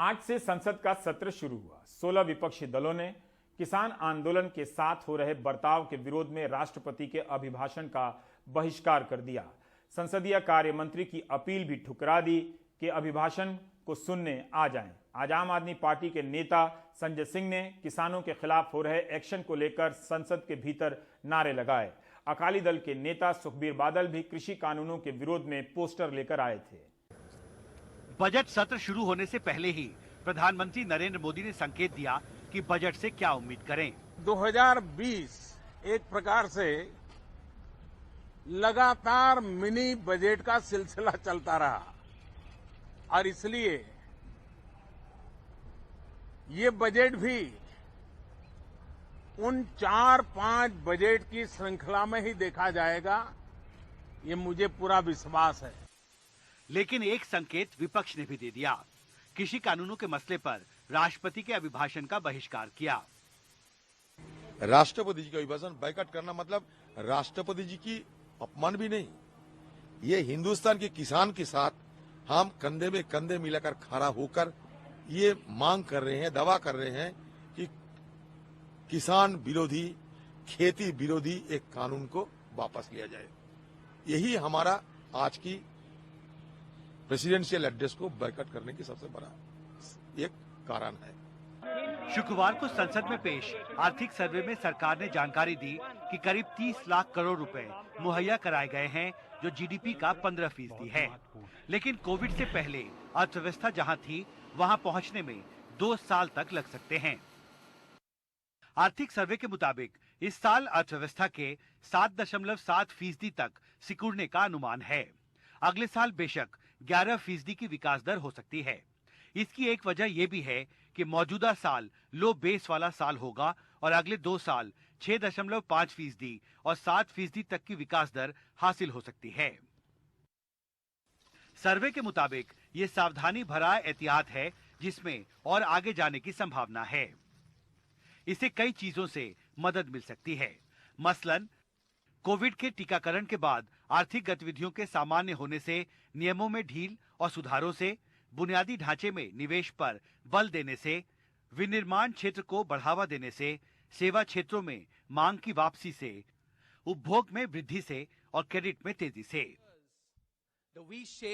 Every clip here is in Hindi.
आज से संसद का सत्र शुरू हुआ। 16 विपक्षी दलों ने किसान आंदोलन के साथ हो रहे बर्ताव के विरोध में राष्ट्रपति के अभिभाषण का बहिष्कार कर दिया। संसदीय कार्य मंत्री की अपील भी ठुकरा दी कि अभिभाषण को सुनने आ जाएं। आज आम आदमी पार्टी के नेता संजय सिंह ने किसानों के खिलाफ हो रहे एक्शन को लेकर संसद के भीतर नारे लगाए। अकाली दल के नेता सुखबीर बादल भी कृषि कानूनों के विरोध में पोस्टर लेकर आए थे। बजट सत्र शुरू होने से पहले ही प्रधानमंत्री नरेंद्र मोदी ने संकेत दिया कि बजट से क्या उम्मीद करें। 2020 एक प्रकार से लगातार मिनी बजट का सिलसिला चलता रहा और इसलिए ये बजट भी उन 4-5 बजट की श्रृंखला में ही देखा जाएगा, ये मुझे पूरा विश्वास है। लेकिन एक संकेत विपक्ष ने भी दे दिया। कृषि कानूनों के मसले पर राष्ट्रपति के अभिभाषण का बहिष्कार किया। राष्ट्रपति जी का अभिभाषण बायकॉट करना मतलब राष्ट्रपति जी की अपमान भी नहीं। ये हिंदुस्तान के किसान के साथ हम कंधे में कंधे मिलाकर खड़ा होकर ये मांग कर रहे हैं, दावा कर रहे हैं कि किसान विरोधी, खेती विरोधी एक कानून को वापस लिया जाए। यही हमारा आज की प्रेसिडेंशियल एड्रेस को बायकॉट करने की सबसे बड़ा एक कारण है। शुक्रवार को संसद में पेश आर्थिक सर्वे में सरकार ने जानकारी दी कि करीब 30 लाख करोड़ रुपए मुहैया कराए गए हैं, जो जीडीपी का 15% है। लेकिन कोविड से पहले अर्थव्यवस्था जहां थी, वहां पहुंचने में 2 साल तक लग सकते हैं। आर्थिक सर्वे के मुताबिक इस साल अर्थव्यवस्था के 7.7% तक सिकुड़ने का अनुमान है। अगले साल बेशक 11% की विकास दर हो सकती है। इसकी एक वजह यह भी है कि मौजूदा साल लो बेस वाला साल होगा और अगले 2 साल 6.5% और 7% तक की विकास दर हासिल हो सकती है। सर्वे के मुताबिक ये सावधानी भरा एहतियात है, जिसमें और आगे जाने की संभावना है। इसे कई चीजों से मदद मिल सकती है। मसलन कोविड के टीकाकरण के बाद आर्थिक गतिविधियों के सामान्य होने से, नियमों में ढील और सुधारों से, बुनियादी ढांचे में निवेश पर बल देने से, विनिर्माण क्षेत्र को बढ़ावा देने से, सेवा क्षेत्रों में मांग की वापसी से, उपभोग में वृद्धि से और क्रेडिट में तेजी से।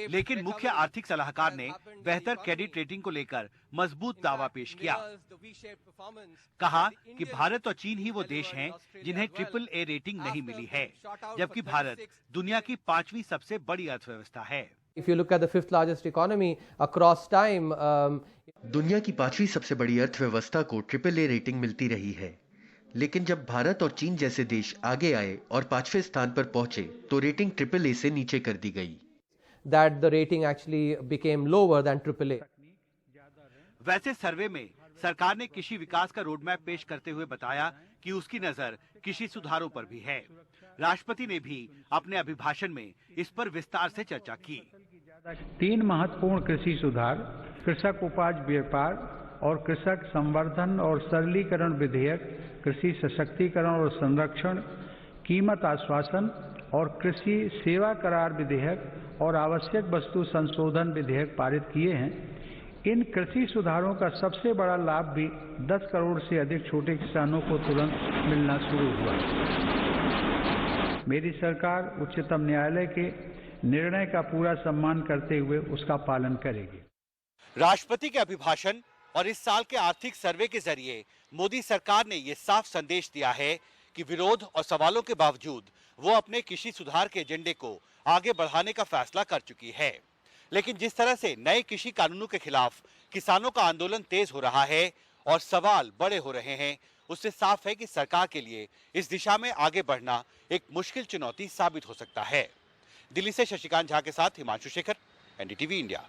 लेकिन मुख्य आर्थिक सलाहकार ने बेहतर क्रेडिट रेटिंग को लेकर मजबूत दावा पेश किया। कहा कि भारत और चीन ही वो देश हैं जिन्हें AAA रेटिंग नहीं मिली है, जबकि भारत दुनिया की 5वीं सबसे बड़ी अर्थव्यवस्था है। If you look at the 5th largest economy across time, दुनिया की 5वीं सबसे बड़ी अर्थव्यवस्था को AAA रेटिंग मिलती रही है, लेकिन जब भारत और चीन जैसे देश आगे आए और 5वें स्थान पर पहुंचे, तो रेटिंग AAA से नीचे कर दी गई। that the rating actually became lower than AAA. वैसे सर्वे में सरकार ने कृषि विकास का रोड मैप पेश करते हुए बताया कि उसकी नजर कृषि सुधारों पर भी है। राष्ट्रपति ने भी अपने अभिभाषण में इस पर विस्तार से चर्चा की। 3 महत्वपूर्ण कृषि सुधार, कृषक उपज व्यापार और कृषक संवर्धन और सरलीकरण विधेयक, कृषि सशक्तिकरण और संरक्षण, कीमत आश्वासन और कृषि सेवा करार विधेयक और आवश्यक वस्तु संशोधन विधेयक पारित किए हैं। इन कृषि सुधारों का सबसे बड़ा लाभ भी 10 करोड़ से अधिक छोटे किसानों को तुरंत मिलना शुरू हुआ। मेरी सरकार उच्चतम न्यायालय के निर्णय का पूरा सम्मान करते हुए उसका पालन करेगी। राष्ट्रपति के अभिभाषण और इस साल के आर्थिक सर्वे के जरिए मोदी सरकार ने ये साफ संदेश दिया है कि विरोध और सवालों के बावजूद वो अपने कृषि सुधार के एजेंडे को आगे बढ़ाने का फैसला कर चुकी है। लेकिन जिस तरह से नए कृषि कानूनों के खिलाफ किसानों का आंदोलन तेज हो रहा है और सवाल बड़े हो रहे हैं, उससे साफ है कि सरकार के लिए इस दिशा में आगे बढ़ना एक मुश्किल चुनौती साबित हो सकता है। दिल्ली से शशिकांत झा के साथ हिमांशु शेखर, NDTV इंडिया।